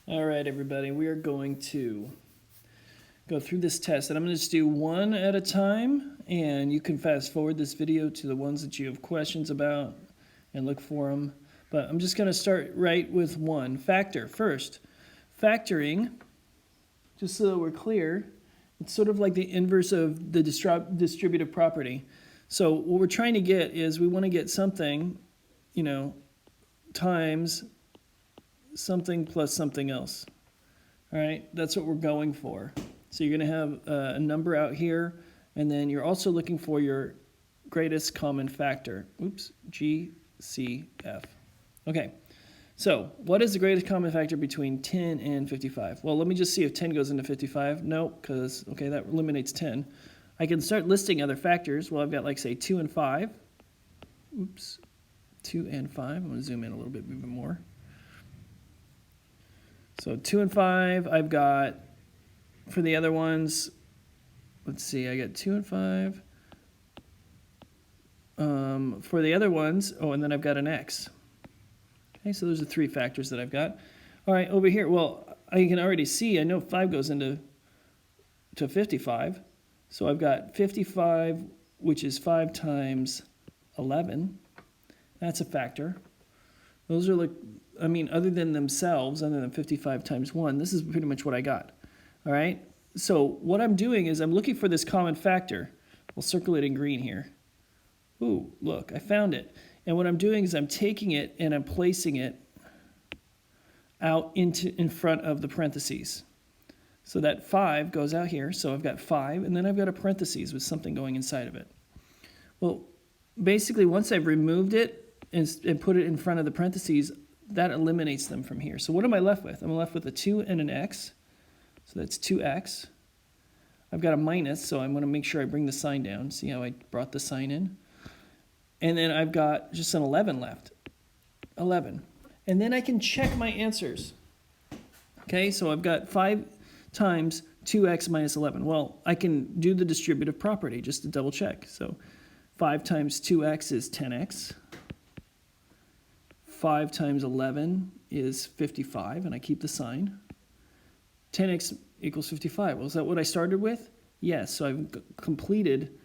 All right, everybody, we are going to go through this test, and I'm going to just do one at a time, and you can fast forward this video to the ones that you have questions about and look for them. But I'm just going to start right with one. Factor first. Factoring, just so that we're clear, it's sort of like the inverse of the distributive property. So what we're trying to get is we want to get something, times something plus something else. All right, that's what we're going for. So you're going to have a number out here, and then you're also looking for your greatest common factor. Oops, GCF. Okay, so what is the greatest common factor between 10 and 55? Well, let me just see if 10 goes into 55. No, because, okay, that eliminates 10. I can start listing other factors. Well, I've got, like, say, 2 and 5. Oops, 2 and 5. I'm going to zoom in a little bit even more. So 2 and 5, I've got, for the other ones, let's see, I got 2 and 5. For the other ones, oh, and then I've got an x. Okay, so those are 3 factors that I've got. All right, over here, well, I can already see, I know 5 goes into 55. So I've got 55, which is 5 times 11. That's a factor. Those are like, other than themselves, other than 55 times 1, this is pretty much what I got. All right? So what I'm doing is I'm looking for this common factor. We'll circle it in green here. Ooh, look, I found it. And what I'm doing is I'm taking it and I'm placing it out in front of the parentheses. So that 5 goes out here, so I've got 5, and then I've got a parentheses with something going inside of it. Well, basically, once I've removed it and put it in front of the parentheses, that eliminates them from here. So what am I left with? I'm left with a 2 and an x. So that's 2x. I've got a minus, so I'm going to make sure I bring the sign down. See how I brought the sign in? And then I've got just an 11 left. 11. And then I can check my answers. Okay, so I've got 5 times 2x minus 11. Well, I can do the distributive property just to double check. So 5 times 2x is 10x. 5 times 11 is 55, and I keep the sign. 10x equals 55. Well, is that what I started with? Yes, so I've completed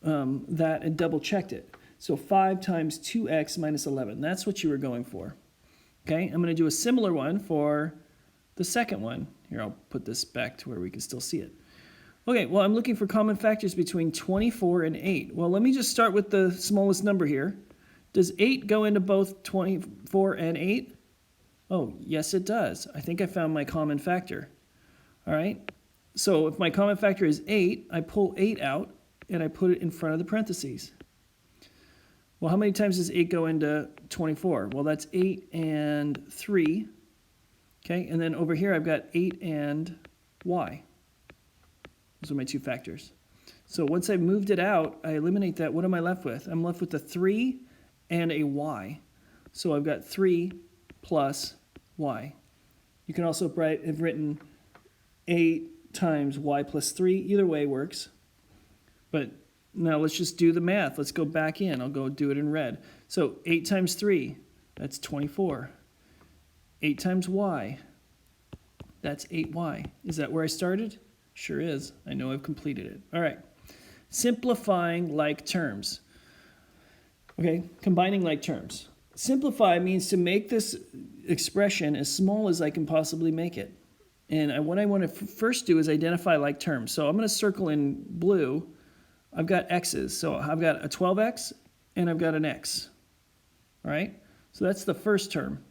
that and double-checked it. So 5 times 2x minus 11, that's what you were going for. Okay, I'm going to do a similar one for the second one. Here, I'll put this back to where we can still see it. Okay, well, I'm looking for common factors between 24 and 8. Well, let me just start with the smallest number here. Does 8 go into both 24 and 8? Oh, yes, it does. I think I found my common factor. All right? So if my common factor is 8, I pull 8 out, and I put it in front of the parentheses. Well, how many times does 8 go into 24? Well, that's 8 and 3. Okay, and then over here I've got 8 and y. Those are my 2 factors. So once I've moved it out, I eliminate that. What am I left with? I'm left with a 3 and a y. So I've got 3 plus y. You can also have written 8 times y plus 3. Either way works. But now let's just do the math. Let's go back in. I'll go do it in red. So 8 times 3, that's 24. 8 times y, that's 8y. Is that where I started? Sure is. I know I've completed it. All right. Simplifying like terms. Okay, combining like terms. Simplify means to make this expression as small as I can possibly make it. And what I want to first do is identify like terms. So I'm going to circle in blue. I've got x's. So I've got a 12x and I've got an x. All right? So that's the first term.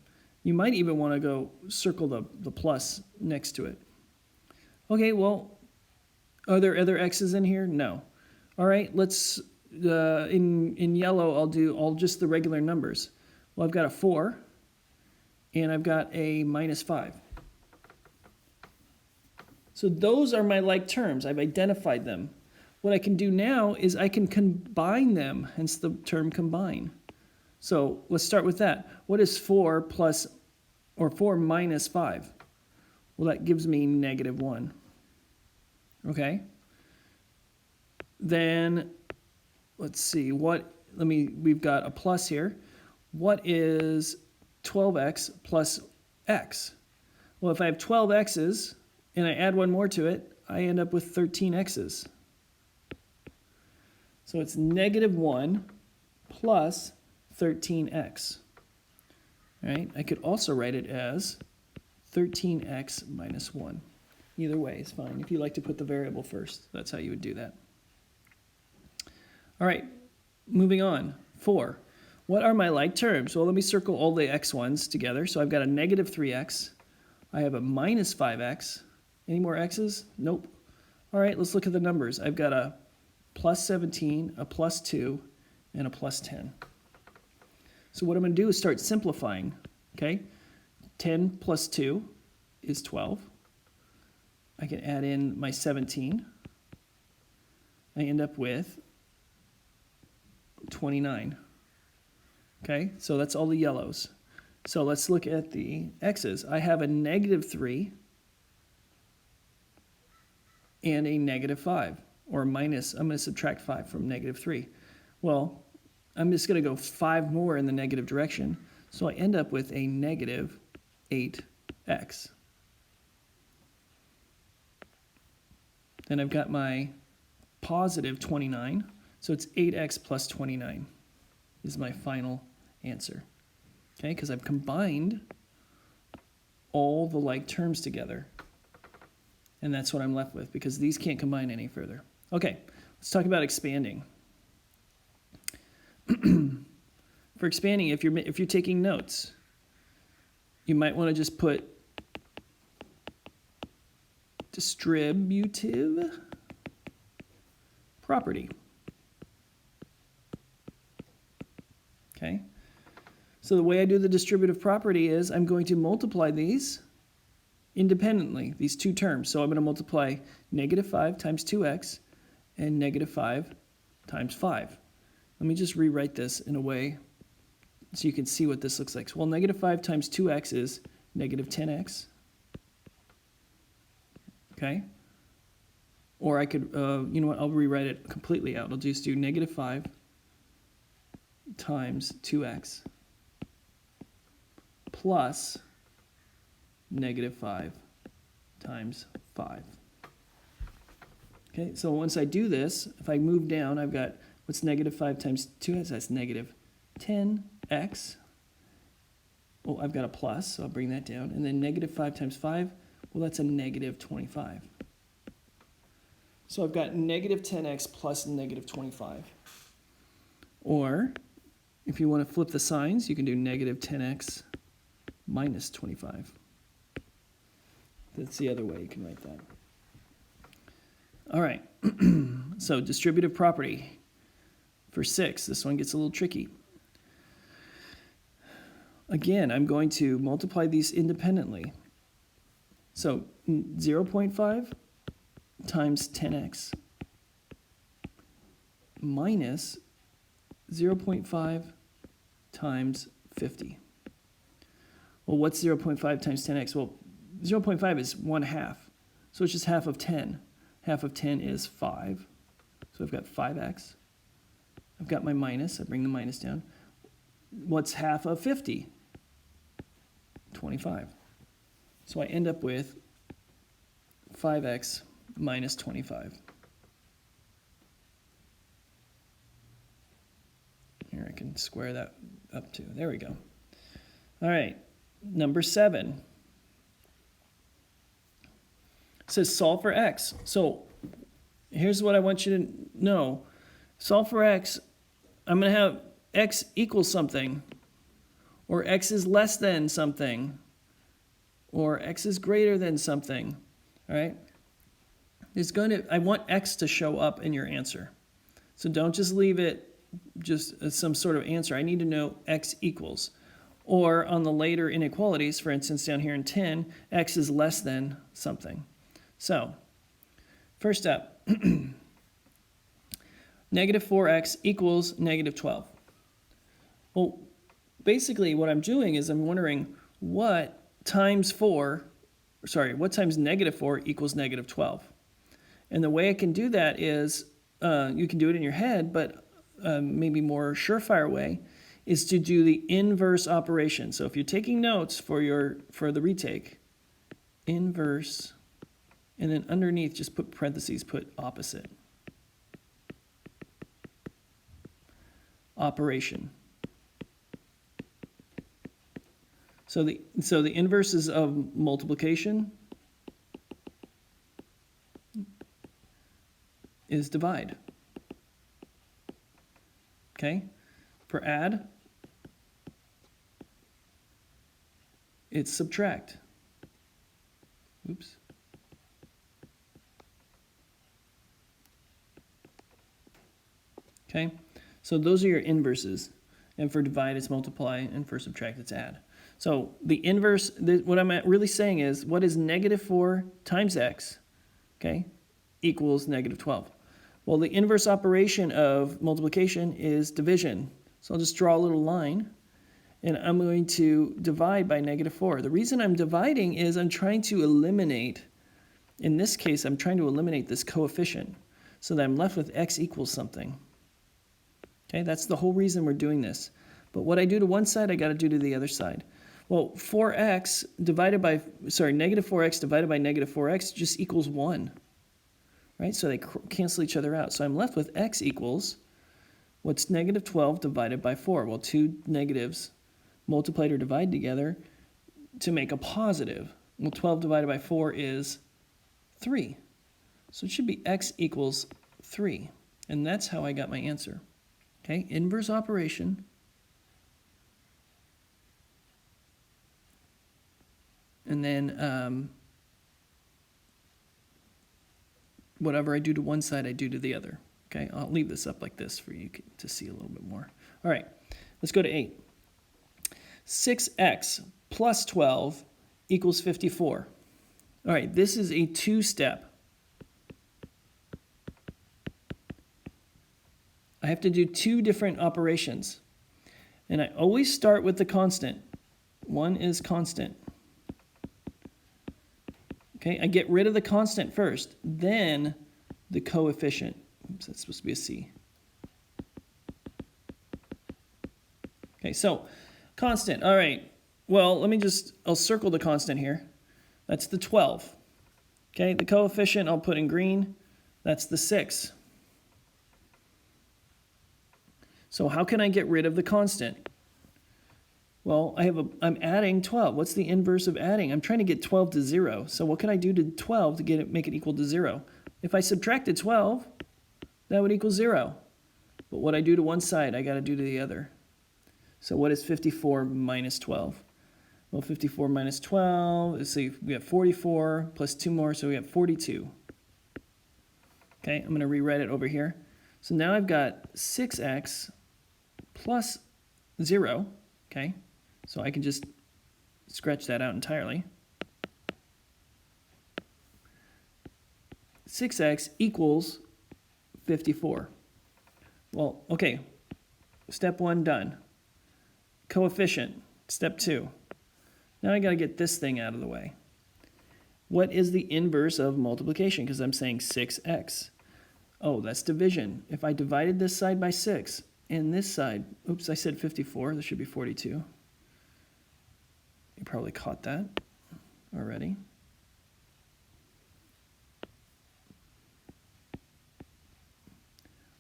You might even want to go circle the plus next to it. Okay, well, are there other x's in here? No. All right, let's, in yellow, I'll do all just the regular numbers. Well, I've got a 4, and I've got a minus 5. So those are my like terms. I've identified them. What I can do now is I can combine them, hence the term combine. So let's start with that. What is 4 minus 5? Well, that gives me negative 1. Okay? Then, let's see, we've got a plus here. What is 12x plus x? Well, if I have 12 x's and I add one more to it, I end up with 13 x's. So it's -1 plus 13x. Right? I could also write it as 13x minus 1. Either way is fine. If you like to put the variable first, that's how you would do that. All right, moving on. 4. What are my like terms? Well, let me circle all the x ones together. So I've got a -3x. I have a -5x. Any more x's? Nope. All right, let's look at the numbers. I've got a +17, a +2, and a +10. So what I'm going to do is start simplifying. Okay, 10 plus 2 is 12. I can add in my 17. I end up with 29. Okay, so that's all the yellows. So let's look at the x's. I have a -3 and a -5, or minus. I'm going to subtract 5 from -3. Well, I'm just going to go 5 more in the negative direction. So I end up with a -8x. Then I've got my +29. So it's 8x plus 29 is my final answer. Okay, because I've combined all the like terms together. And that's what I'm left with, because these can't combine any further. Okay, let's talk about expanding. For expanding, if you're taking notes, you might want to just put distributive property. Okay, so the way I do the distributive property is I'm going to multiply these independently, these two terms. So I'm going to multiply -5 times 2x and -5 times 5. Let me just rewrite this in a way so you can see what this looks like. Well, -5 times 2x is -10x. Okay? Or I could, you know what, I'll rewrite it completely out. I'll just do -5 times 2x plus -5 times 5. Okay, so once I do this, if I move down, I've got what's -5 times 2x? That's -10x. Well, I've got a plus, so I'll bring that down. And then -5 times 5, well, that's a -25. So I've got -10x plus -25. Or, if you want to flip the signs, you can do -10x minus 25. That's the other way you can write that. All right, so distributive property for 6. This one gets a little tricky. Again, I'm going to multiply these independently. So 0.5 times 10x minus 0.5 times 50. Well, what's 0.5 times 10x? Well, 0.5 is 1/2. So it's just half of 10. Half of 10 is 5. So I've got 5x. I've got my minus. I bring the minus down. What's half of 50? 25. So I end up with 5x minus 25. Here, I can square that up too. There we go. All right, number 7. It says solve for x. So here's what I want you to know. Solve for x, I'm going to have x equals something, or x is less than something, or x is greater than something, all right? I want x to show up in your answer. So don't just leave it just as some sort of answer. I need to know x equals. Or on the later inequalities, for instance, down here in 10, x is less than something. So, first up, -4x equals -12. Well, basically what I'm doing is I'm wondering what times -4 equals -12. And the way I can do that is, you can do it in your head, but maybe more surefire way is to do the inverse operation. So if you're taking notes for the retake, inverse, and then underneath just put parentheses, put opposite. Operation. So the inverses of multiplication is divide. Okay? For add, it's subtract. Oops. Okay? So those are your inverses. And for divide, it's multiply, and for subtract, it's add. So the inverse, what I'm really saying is, what is negative 4 times x, okay, equals negative 12? Well, the inverse operation of multiplication is division. So I'll just draw a little line, and I'm going to divide by negative 4. The reason I'm dividing is I'm trying to eliminate, in this case, I'm trying to eliminate this coefficient so that I'm left with x equals something. Okay, that's the whole reason we're doing this. But what I do to one side, I got to do to the other side. Well, negative 4x divided by negative 4x just equals 1. Right? So they cancel each other out. So I'm left with x equals, what's negative 12 divided by 4? Well, two negatives multiplied or divided together to make a positive. Well, 12 divided by 4 is 3. So it should be x equals 3. And that's how I got my answer. Okay, inverse operation. And then whatever I do to one side, I do to the other. Okay, I'll leave this up like this for you to see a little bit more. All right, let's go to 8. 6x plus 12 equals 54. All right, this is a two-step. I have to do two different operations. And I always start with the constant. One is constant. Okay, I get rid of the constant first, then the coefficient. Oops, that's supposed to be a C. Okay, so constant. All right, well, I'll circle the constant here. That's the 12. Okay, the coefficient I'll put in green. That's the 6. So how can I get rid of the constant? Well, I'm adding 12. What's the inverse of adding? I'm trying to get 12 to 0. So what can I do to 12 to make it equal to 0? If I subtracted 12, that would equal 0. But what I do to one side, I got to do to the other. So what is 54 minus 12? Well, 54 minus 12, let's see, we have 44 plus 2 more, so we have 42. Okay, I'm going to rewrite it over here. So now I've got 6x plus 0, okay? So I can just scratch that out entirely. 6x equals 54. Well, okay, step 1 done. Coefficient, step 2. Now I got to get this thing out of the way. What is the inverse of multiplication? Because I'm saying 6x. Oh, that's division. If I divided this side by 6 and this side, oops, I said 54, this should be 42. You probably caught that already.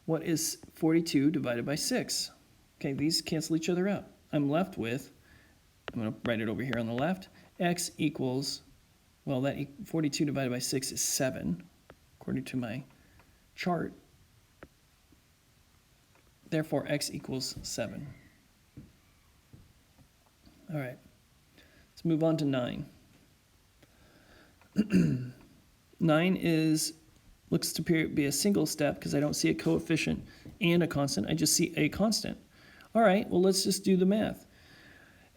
What is 42 divided by 6? Okay, these cancel each other out. I'm left with, I'm going to write it over here on the left, x equals, well, that 42 divided by 6 is 7, according to my chart. Therefore, x equals 7. All right. Let's move on to 9. 9 looks to be a single step because I don't see a coefficient and a constant. I just see a constant. All right, well, let's just do the math.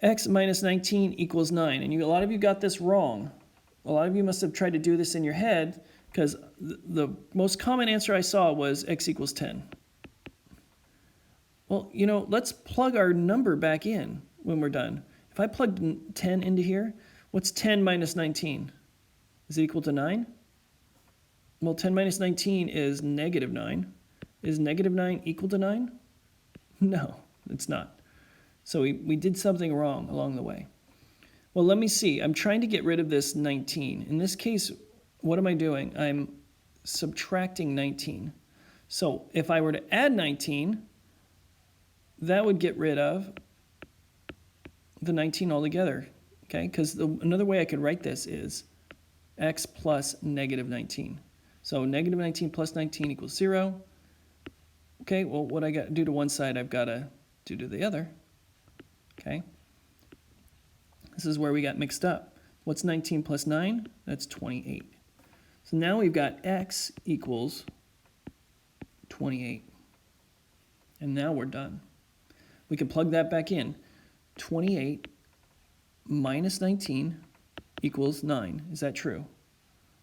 X minus 19 equals 9. And a lot of you got this wrong. A lot of you must have tried to do this in your head because the most common answer I saw was x equals 10. Well, let's plug our number back in when we're done. If I plugged 10 into here, what's 10 minus 19? Is it equal to 9? Well, 10 minus 19 is negative 9. Is negative 9 equal to 9? No, it's not. So we did something wrong along the way. Well, let me see. I'm trying to get rid of this 19. In this case, what am I doing? I'm subtracting 19. So if I were to add 19, that would get rid of the 19 altogether, okay? Because another way I could write this is x plus negative 19. So negative 19 plus 19 equals 0. Okay, well, what I got to do to one side, I've got to do to the other, okay? This is where we got mixed up. What's 19 plus 9? That's 28. So now we've got x equals 28. And now we're done. We can plug that back in. 28 minus 19 equals 9. Is that true?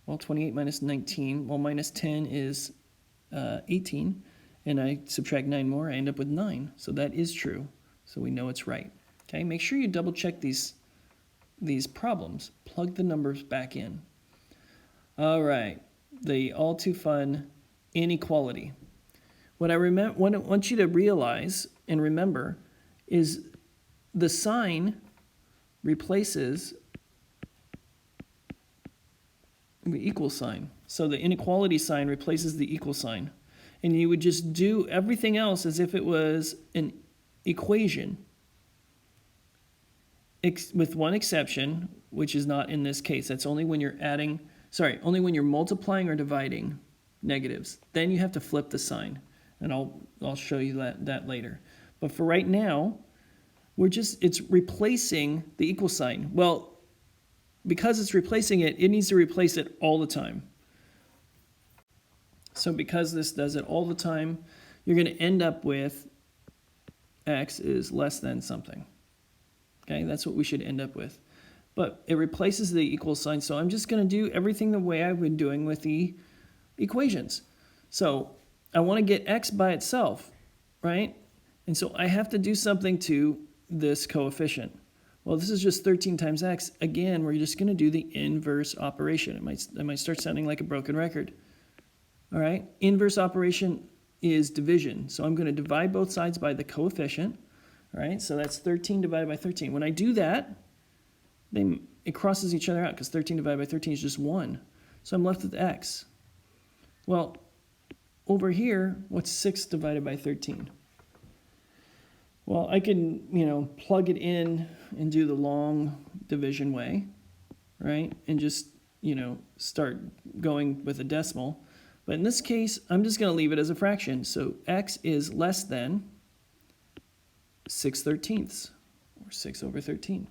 Well, 28 minus 19, well, minus 10 is 18. And I subtract 9 more, I end up with 9. So that is true. So we know it's right. Okay, make sure you double check these problems. Plug the numbers back in. All right, the all too fun inequality. What I want you to realize and remember is the sign replaces the equal sign. So the inequality sign replaces the equal sign. And you would just do everything else as if it was an equation, with one exception, which is not in this case. That's only when you're only when you're multiplying or dividing negatives. Then you have to flip the sign, and I'll show you that later. But for right now, it's replacing the equal sign. Well, because it's replacing it, it needs to replace it all the time. So because this does it all the time, you're going to end up with x is less than something. Okay, that's what we should end up with. But it replaces the equal sign, so I'm just going to do everything the way I've been doing with the equations. So I want to get x by itself, right? And so I have to do something to this coefficient. Well, this is just 13 times x. Again, we're just going to do the inverse operation. It might start sounding like a broken record. All right, inverse operation is division. So I'm going to divide both sides by the coefficient. All right, so that's 13 divided by 13. When I do that, it crosses each other out because 13 divided by 13 is just 1. So I'm left with x. Well, over here, what's 6 divided by 13? Well, I can, plug it in and do the long division way, right? And just, start going with a decimal. But in this case, I'm just going to leave it as a fraction. So x is less than 6/13, or 6 over 13.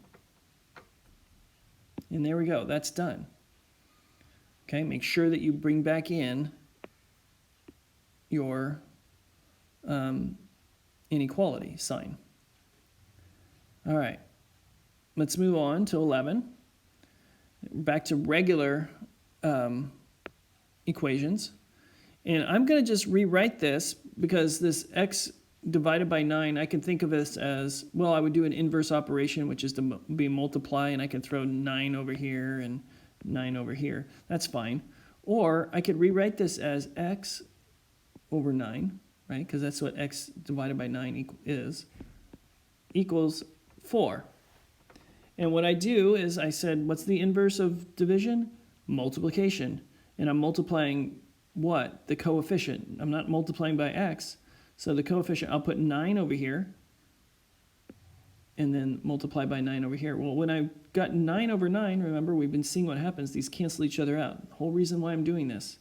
And there we go. That's done. Okay, make sure that you bring back in your inequality sign. All right, let's move on to 11. Back to regular equations. And I'm going to just rewrite this because this x divided by 9, I can think of this as, well, I would do an inverse operation, which is to be multiply, and I can throw 9 over here and 9 over here. That's fine. Or I could rewrite this as x over 9, right? Because that's what x divided by 9 is, equals 4. And what I do is I said, what's the inverse of division? Multiplication. And I'm multiplying what? The coefficient. I'm not multiplying by x. So the coefficient, I'll put 9 over here and then multiply by 9 over here. Well, when I got 9 over 9, remember, we've been seeing what happens. These cancel each other out. The whole reason why I'm doing this.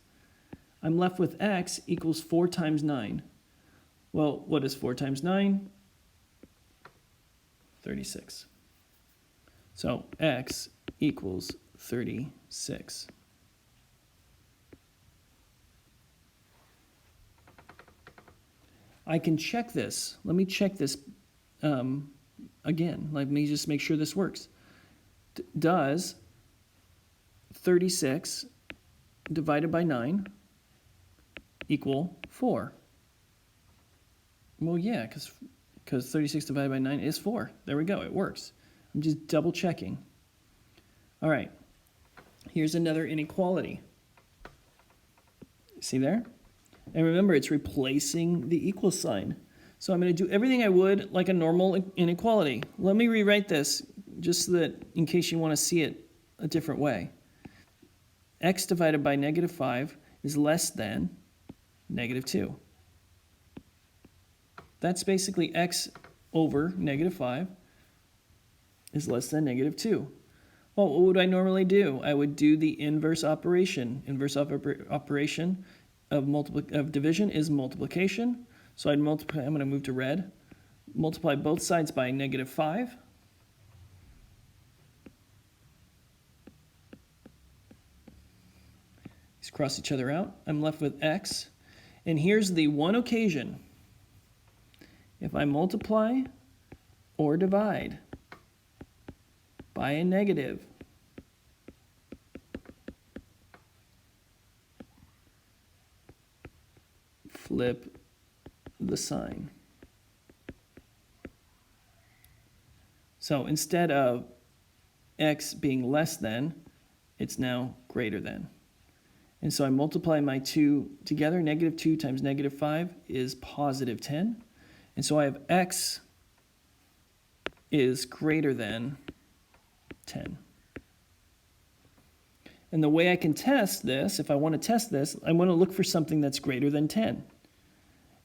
I'm left with x equals 4 times 9. Well, what is 4 times 9? 36. So x equals 36. I can check this. Let me check this again. Let me just make sure this works. Does 36 divided by 9 equal 4? Well, yeah, because 36 divided by 9 is 4. There we go. It works. I'm just double checking. All right. Here's another inequality. See there? And remember, it's replacing the equal sign. So I'm going to do everything I would like a normal inequality. Let me rewrite this. just so that in case you want to see it a different way. X divided by negative 5 is less than negative 2. That's basically x over negative 5 is less than negative 2. Well, what would I normally do? I would do the inverse operation. Operation of division is multiplication. So I'd multiply, I'm going to move to red. Multiply both sides by negative 5. These cross each other out. I'm left with x. And here's the one occasion. If I multiply or divide by a negative, flip the sign. So instead of x being less than, it's now greater than. And so I multiply my two together. Negative 2 times negative 5 is positive 10. And so I have x is greater than 10. And the way I can test this, if I want to test this, I want to look for something that's greater than 10.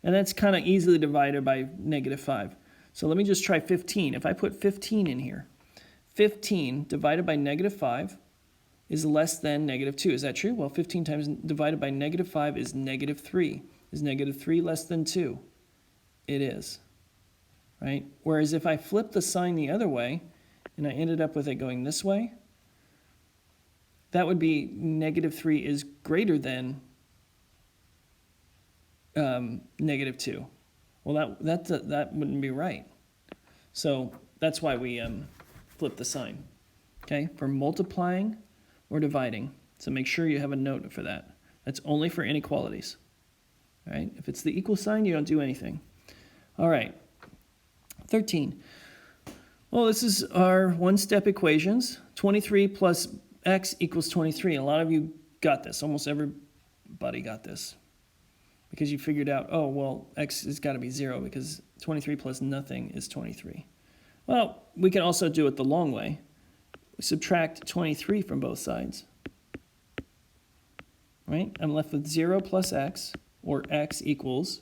And that's kind of easily divided by negative 5. So let me just try 15. If I put 15 in here, 15 divided by negative 5 is less than negative 2. Is that true? Well, 15 times divided by negative 5 is negative 3. Is negative 3 less than 2? It is, right? Whereas if I flip the sign the other way, and I ended up with it going this way, that would be negative 3 is greater than negative 2. Well, that wouldn't be right. So that's why we flip the sign, okay, for multiplying or dividing. So make sure you have a note for that. That's only for inequalities, all right? If it's the equal sign, you don't do anything. All right, 13. Well, this is our one-step equations. 23 plus x equals 23. A lot of you got this. Almost everybody got this. Because you figured out, oh, well, x has got to be 0 because 23 plus nothing is 23. Well, we can also do it the long way. Subtract 23 from both sides. Right? I'm left with 0 plus x, or x equals,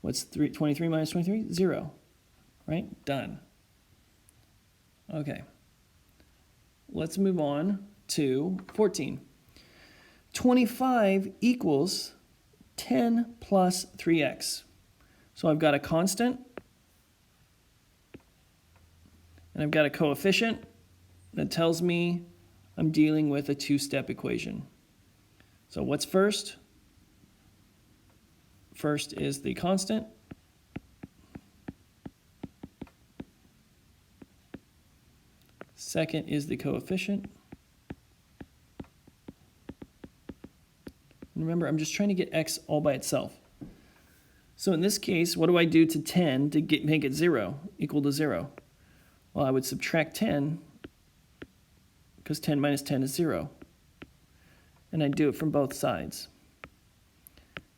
what's 23 minus 23? 0. Right? Done. Okay. Let's move on to 14. 25 equals 10 plus 3x. So I've got a constant, and I've got a coefficient that tells me I'm dealing with a two-step equation. So what's first? First is the constant. Second is the coefficient. Remember, I'm just trying to get x all by itself. So in this case, what do I do to 10 to make it 0, equal to 0? Well, I would subtract 10, because 10 minus 10 is 0. And I do it from both sides.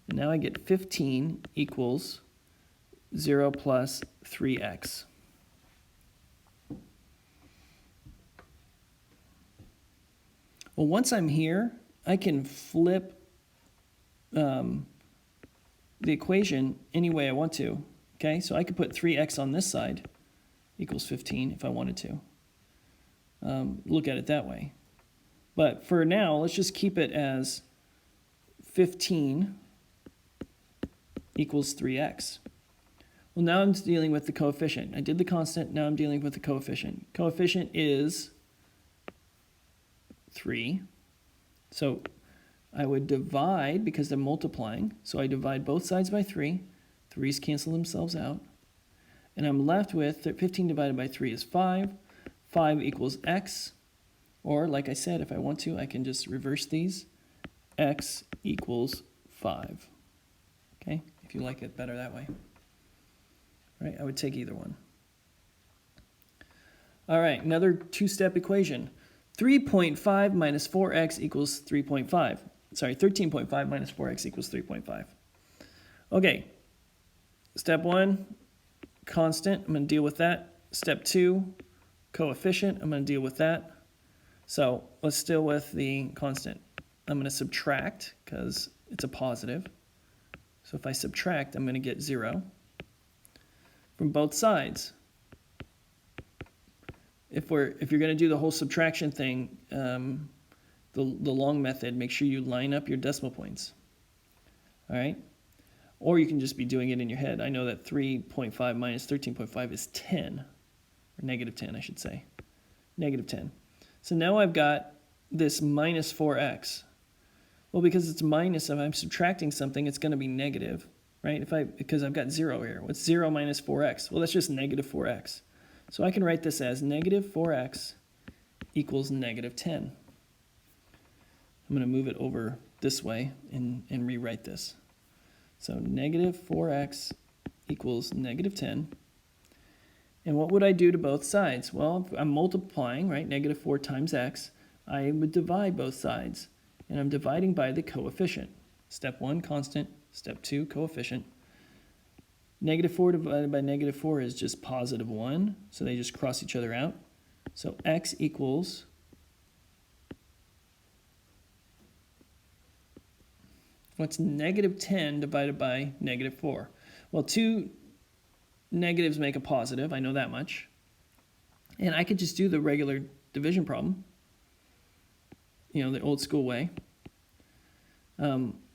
And now I get 15 equals 0 plus 3x. Well, once I'm here, I can flip the equation any way I want to. Okay, so I could put 3x on this side equals 15 if I wanted to. Look at it that way. But for now, let's just keep it as 15 equals 3x. Well, now I'm dealing with the coefficient. I did the constant, now I'm dealing with the coefficient. Coefficient is 3. So I would divide, because they're multiplying, so I divide both sides by 3. 3's cancel themselves out. And I'm left with 15 divided by 3 is 5. 5 equals x. Or, like I said, if I want to, I can just reverse these. X equals 5. Okay? If you like it better that way. All right, I would take either one. All right, another two-step equation. 3.5 minus 4x equals 3.5. Sorry, 13.5 minus 4x equals 3.5. Okay, step 1, constant. I'm going to deal with that. Step 2, coefficient, I'm going to deal with that. So let's deal with the constant. I'm going to subtract because it's a positive. So if I subtract, I'm going to get 0 from both sides. If you're going to do the whole subtraction thing, the long method, make sure you line up your decimal points. All right? Or you can just be doing it in your head. I know that 3.5 minus 13.5 is 10, or negative 10, I should say. Negative 10. So now I've got this minus 4x. Well, because it's minus, if I'm subtracting something, it's going to be negative, right? Because I've got 0 here. What's 0 minus 4x? Well, that's just negative 4x. So I can write this as negative 4x equals negative 10. I'm going to move it over this way and rewrite this. So negative 4x equals negative 10. And what would I do to both sides? Well, if I'm multiplying, right, negative 4 times x, I would divide both sides. And I'm dividing by the coefficient. Step 1, constant. Step 2, coefficient. Negative 4 divided by negative 4 is just positive 1, so they just cross each other out. So x equals what's negative 10 divided by negative 4? Well, 2 negatives make a positive, I know that much. And I could just do the regular division problem, you know, the old school way.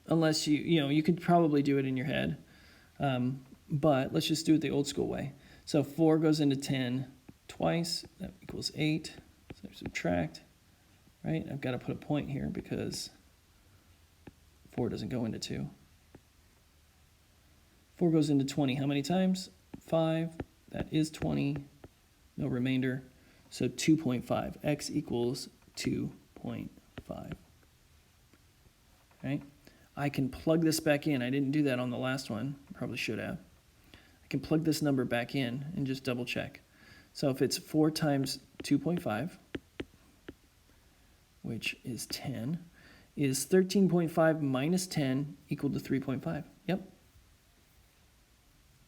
Unless you could probably do it in your head. But let's just do it the old school way. So 4 goes into 10 twice, that equals 8. So subtract, right? I've got to put a point here because 4 doesn't go into 2. 4 goes into 20 how many times? 5, that is 20, no remainder. So 2.5, x equals 2.5. Right? I can plug this back in. I didn't do that on the last one, probably should have. I can plug this number back in and just double check. So if it's 4 times 2.5, which is 10, is 13.5 minus 10 equal to 3.5? Yep.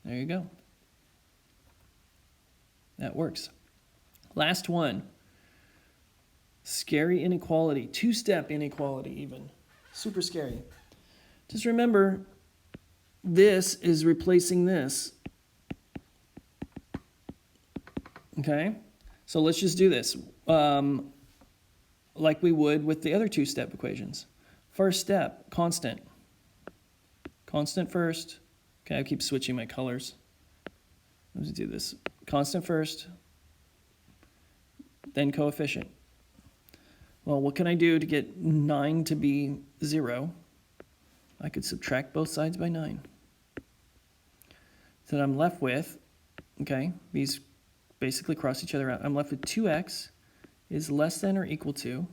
There you go. That works. Last one. Scary inequality. Two-step inequality even. Super scary. Just remember, this is replacing this. Okay? So let's just do this like we would with the other two-step equations. First step, constant. Constant first. Okay, I keep switching my colors. Let's do this. Constant first, then coefficient. Well, what can I do to get 9 to be 0? I could subtract both sides by 9. So I'm left with, okay, these basically cross each other out. I'm left with 2x is less than or equal to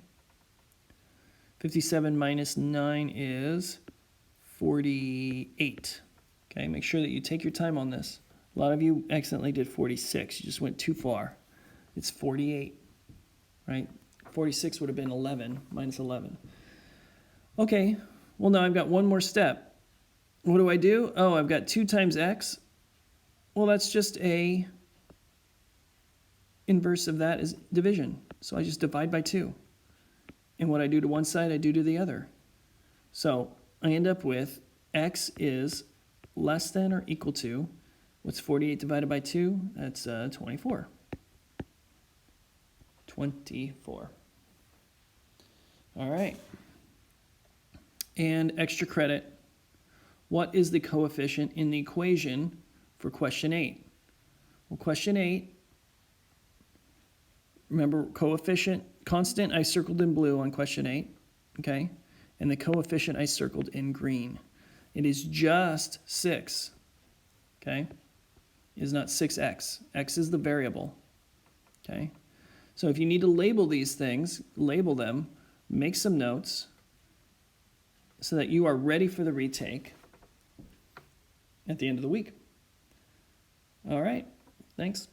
57 minus 9 is 48. Okay, make sure that you take your time on this. A lot of you accidentally did 46. You just went too far. It's 48, right? 46 would have been 11 minus 11. Okay, well now I've got one more step. What do I do? Oh, I've got 2 times x. Well, that's just a inverse of that is division. So I just divide by 2. And what I do to one side, I do to the other. So I end up with x is less than or equal to, what's 48 divided by 2? That's 24. 24. All right. And extra credit. What is the coefficient in the equation for question 8? Well, question 8, remember coefficient, constant I circled in blue on question 8, okay? And the coefficient I circled in green. It is just 6, okay? It is not 6x. X is the variable, okay? So if you need to label these things, label them, make some notes so that you are ready for the retake at the end of the week. All right, thanks.